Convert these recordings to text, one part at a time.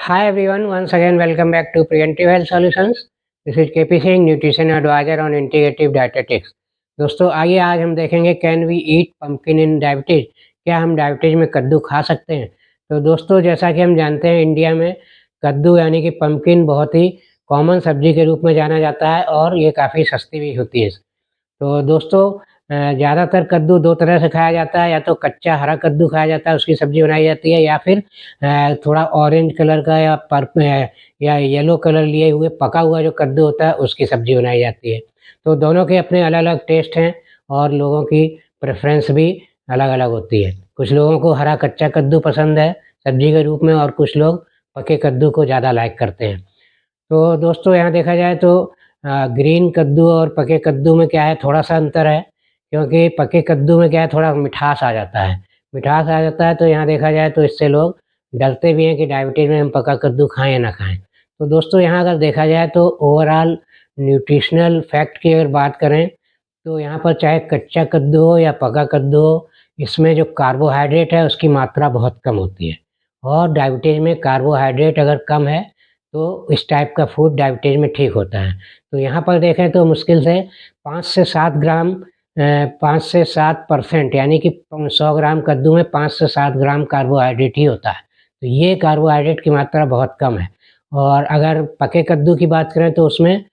Hi everyone, once again welcome back to Preventive Health Solutions. This is KP Singh, Nutrition Advisor on Integrative Dietetics. दोस्तों आइए आज हम देखेंगे can we eat pumpkin in diabetes. क्या हम diabetes में कद्दू खा सकते हैं? तो दोस्तों जैसा कि हम जानते हैं इंडिया में कद्दू यानी कि पम्पकिन बहुत ही कॉमन सब्जी के रूप में जाना जाता है और ये काफ़ी सस्ती भी होती है। तो दोस्तों ज़्यादातर कद्दू 2 तरह से खाया जाता है, या तो कच्चा हरा कद्दू खाया जाता है, उसकी सब्ज़ी बनाई जाती है, या फिर थोड़ा ऑरेंज कलर का या येलो कलर लिए हुए पका हुआ जो कद्दू होता है, उसकी सब्ज़ी बनाई जाती है। तो दोनों के अपने अलग-अलग टेस्ट हैं और लोगों की प्रेफ़रेंस भी अलग-अलग होती है। कुछ लोगों को हरा कच्चा कद्दू पसंद है सब्ज़ी के रूप में और कुछ लोग पके कद्दू को ज़्यादा लाइक करते हैं। तो दोस्तों यहाँ देखा जाए तो ग्रीन कद्दू और पके कद्दू में क्या है, थोड़ा-सा अंतर है, क्योंकि पके कद्दू में क्या है, थोड़ा मिठास आ जाता है। मिठास आ जाता है तो यहाँ देखा जाए तो इससे लोग डरते भी हैं कि डायबिटीज़ में हम पका कद्दू खाएँ या ना खाएँ। तो दोस्तों यहाँ अगर देखा जाए तो ओवरऑल न्यूट्रिशनल फैक्ट की अगर बात करें, तो यहाँ पर चाहे कच्चा कद्दू हो या पका कद्दू हो, इसमें जो कार्बोहाइड्रेट है उसकी मात्रा बहुत कम होती है। और डायबिटीज़ में कार्बोहाइड्रेट अगर कम है तो इस टाइप का फूड डायबिटीज़ में ठीक होता है। तो यहाँ पर देखें तो मुश्किल से 5 से 7 ग्राम 5 से 7% यानी कि 100 ग्राम कद्दू में 5 से 7 ग्राम कार्बोहाइड्रेट ही होता है। तो ये कार्बोहाइड्रेट की मात्रा बहुत कम है। और अगर पके कद्दू की बात करें तो उसमें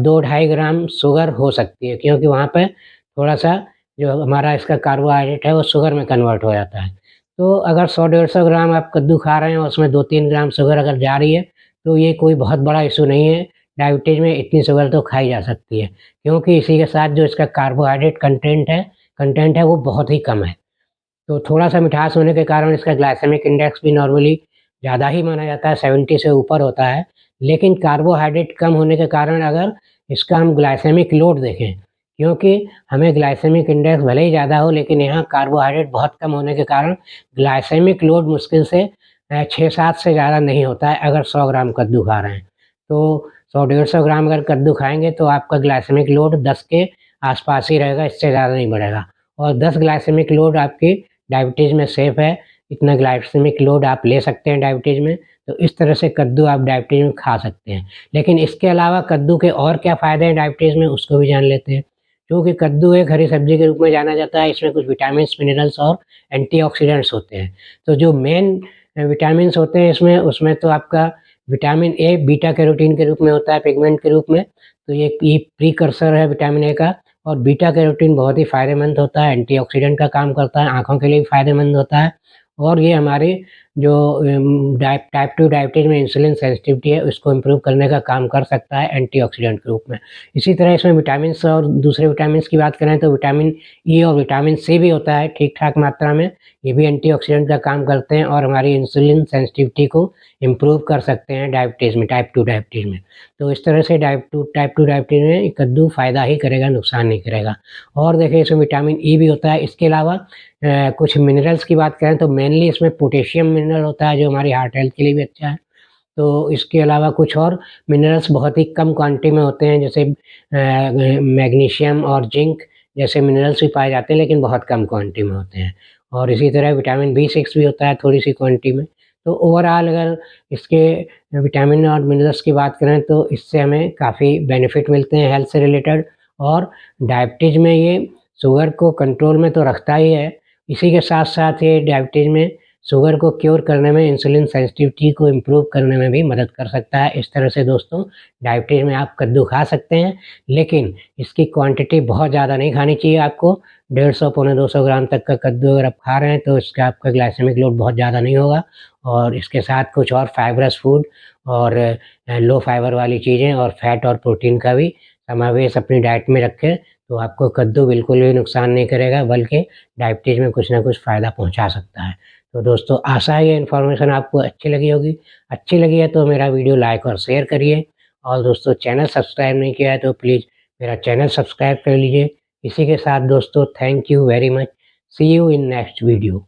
2 ढाई ग्राम शुगर हो सकती है, क्योंकि वहाँ पे थोड़ा-सा जो हमारा इसका कार्बोहाइड्रेट है वो शुगर में कन्वर्ट हो जाता है। तो अगर 100 डेढ़ 100 ग्राम आप कद्दू खा रहे हैं और उसमें 2-3 ग्राम शुगर अगर जा रही है, तो ये कोई बहुत बड़ा इश्यू नहीं है। डायबिटीज़ में इतनी शुगर तो खाई जा सकती है, क्योंकि इसी के साथ जो इसका कार्बोहाइड्रेट कंटेंट है वो बहुत ही कम है। तो थोड़ा-सा मिठास होने के कारण इसका ग्लाइसेमिक इंडेक्स भी नॉर्मली ज़्यादा ही माना जाता है, 70 से ऊपर होता है। लेकिन कार्बोहाइड्रेट कम होने के कारण अगर इसका हम ग्लाइसेमिक लोड देखें, क्योंकि हमें ग्लाइसेमिक इंडेक्स भले ही ज़्यादा हो, लेकिन यहाँ कार्बोहाइड्रेट बहुत कम होने के कारण ग्लाइसेमिक लोड मुश्किल से 6-7 से ज़्यादा नहीं होता है अगर 100 ग्राम कद्दू खा रहे हैं। तो 100 डेढ़ 100 ग्राम अगर कद्दू खाएँगे तो आपका ग्लाइसेमिक लोड 10 के आस-पास ही रहेगा, इससे ज़्यादा नहीं बढ़ेगा। और 10 ग्लाइसेमिक लोड आपकी डायबिटीज़ में सेफ़ है, इतना ग्लाइसेमिक लोड आप ले सकते हैं डायबिटीज़ में, तो इस तरह से कद्दू आप डायबिटीज़ में खा सकते हैं। लेकिन इसके अलावा कद्दू के और क्या फ़ायदे हैं डायबिटीज़ में, उसको भी जान लेते हैं। क्योंकि कद्दू एक हरी सब्ज़ी के रूप में जाना जाता है, इसमें कुछ विटामिन्स, मिनरल्स और एंटीऑक्सीडेंट्स होते हैं। तो जो मेन विटामिन्स होते हैं इसमें, उसमें तो आपका विटामिन ए बीटा कैरोटीन के रूप में होता है, पिगमेंट के रूप में, तो ये प्रीकर्सर है विटामिन ए का। और बीटा कैरोटीन बहुत ही फ़ायदेमंद होता है, एंटीऑक्सीडेंट का काम करता है, आँखों के लिए भी फ़ायदेमंद होता है। और ये हमारी जो टाइप 2 डायबिटीज़ में इंसुलिन सेंसिटिविटी है, उसको इम्प्रूव करने का काम कर सकता है एंटीऑक्सीडेंट के रूप में। इसी तरह इसमें विटामिन्स और दूसरे विटामिन्स की बात करें तो विटामिन ई और विटामिन सी भी होता है ठीक-ठाक मात्रा में। ये भी एंटीऑक्सीडेंट का काम करते हैं और हमारी इंसुलिन सेंसिटिविटी को इम्प्रूव कर सकते हैं डायबिटीज़ में, टाइप 2 डायबिटीज़ में। तो इस तरह से टाइप 2 डायबिटीज़ में कद्दू फ़ायदा ही करेगा, नुकसान नहीं करेगा। और देखिए इसमें विटामिन ई भी होता है। इसके अलावा कुछ मिनरल्स की बात करें तो मेनली इसमें पोटेशियम मिनरल होता है, जो हमारी हार्ट हेल्थ के लिए भी अच्छा है। तो इसके अलावा कुछ और मिनरल्स बहुत ही कम क्वांटिटी में होते हैं, जैसे मैग्नीशियम और जिंक जैसे मिनरल्स भी पाए जाते हैं, लेकिन बहुत कम क्वांटिटी में होते हैं। और इसी तरह विटामिन बी6 भी होता है थोड़ी-सी क्वांटिटी में। तो ओवरऑल अगर इसके विटामिन और मिनरल्स की बात करें तो इससे हमें काफ़ी बेनिफिट मिलते हैं हेल्थ से रिलेटेड। और डायबिटीज़ में ये शुगर को कंट्रोल में तो रखता ही है, इसी के साथ-साथ ये डायबिटीज़ में शुगर को क्योर करने में, इंसुलिन सेंसिटिविटी को इम्प्रूव करने में भी मदद कर सकता है। इस तरह से दोस्तों डायबिटीज़ में आप कद्दू खा सकते हैं, लेकिन इसकी क्वांटिटी बहुत ज़्यादा नहीं खानी चाहिए आपको। 150 पौने 200 ग्राम तक का कद्दू अगर आप खा रहे हैं तो इसका आपका ग्लाइसेमिक लोड बहुत ज़्यादा नहीं होगा। और इसके साथ कुछ और फाइबरस फूड और लो फाइबर वाली चीज़ें और फैट और प्रोटीन का भी समावेश अपनी डाइट में रखें, तो आपको कद्दू बिल्कुल भी नुकसान नहीं करेगा, बल्कि डायबिटीज़ में कुछ ना कुछ फ़ायदा पहुँचा सकता है। तो दोस्तों आशा है ये इन्फॉर्मेशन आपको अच्छी लगी होगी। अच्छी लगी है तो मेरा वीडियो लाइक और शेयर करिए। और दोस्तों चैनल सब्सक्राइब नहीं किया है तो प्लीज़ मेरा चैनल सब्सक्राइब कर लीजिए। इसी के साथ दोस्तों thank you very much. See you in next video.